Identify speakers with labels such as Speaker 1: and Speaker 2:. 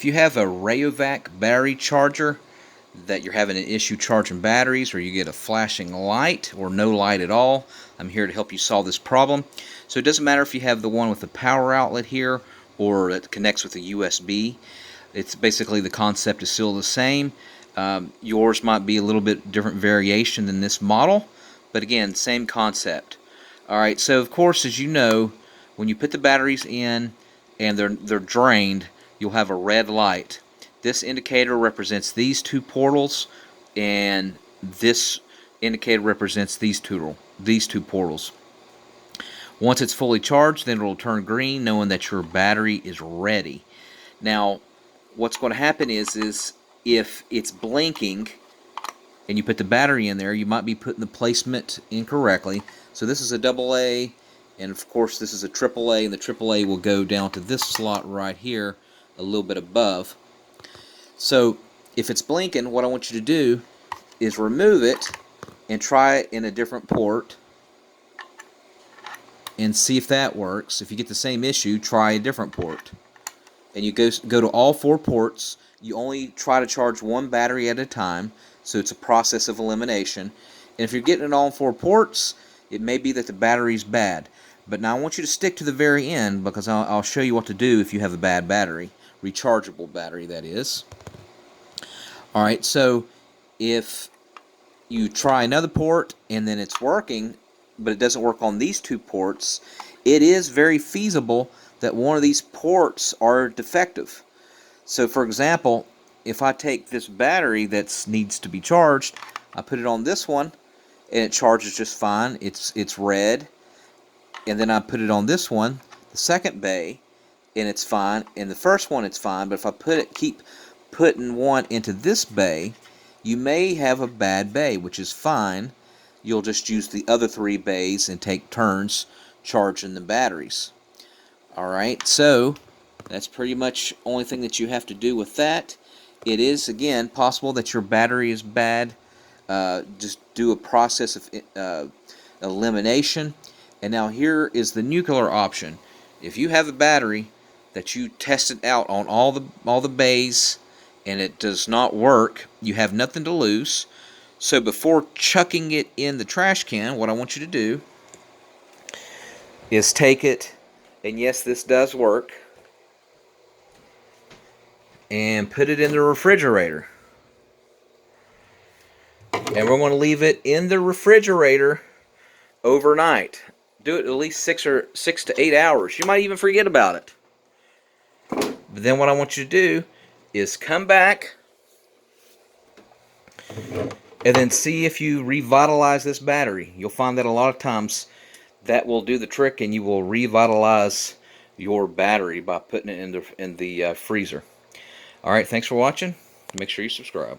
Speaker 1: If you have a Rayovac battery charger that you're having an issue charging batteries, or you get a flashing light or no light at all, I'm here to help you solve this problem. So it doesn't matter if you have the one with the power outlet here or it connects with a USB. It's basically, the concept is still the same. Yours might be a little bit different variation than this model, but again, same concept. Alright, so of course, as you know, when you put the batteries in and they're drained, you'll have a red light. This indicator represents these two portals, and this indicator represents these two portals. Once it's fully charged, then it'll turn green, knowing that your battery is ready. Now, what's going to happen is if it's blinking and you put the battery in there, you might be putting the placement incorrectly. So this is a AA, and of course this is a AAA, and the AAA will go down to this slot right here, a little bit above. So if it's blinking, what I want you to do is remove it and try it in a different port and see if that works. If you get the same issue, try a different port. And you go to all 4 ports. You only try to charge one battery at a time, so it's a process of elimination. And if you're getting it all 4 ports, it may be that the battery's bad. But now I want you to stick to the very end, because I'll show you what to do if you have a bad battery. Rechargeable battery, that is. Alright, so if you try another port and then it's working, but it doesn't work on these 2 ports, it is very feasible that one of these ports are defective. So for example, if I take this battery that needs to be charged, I put it on this one and it charges just fine, it's red, and then I put it on this one, the second bay, and it's fine, and the first one it's fine. But if I keep putting one into this bay, you may have a bad bay, which is fine. You'll just use the other 3 bays and take turns charging the batteries. Alright, so that's pretty much the only thing that you have to do with that. It is, again, possible that your battery is bad. Just do a process of elimination. And now here is the nuclear option. If you have a battery that you tested out on all the bays and it does not work, you have nothing to lose. So before chucking it in the trash can, what I want you to do is take it, and yes, this does work, and put it in the refrigerator. And we're going to leave it in the refrigerator overnight. Do it at least 6 to 8 hours. You might even forget about it. But then what I want you to do is come back and then see if you revitalize this battery. You'll find that a lot of times that will do the trick, and you will revitalize your battery by putting it in the freezer. Alright, thanks for watching. Make sure you subscribe.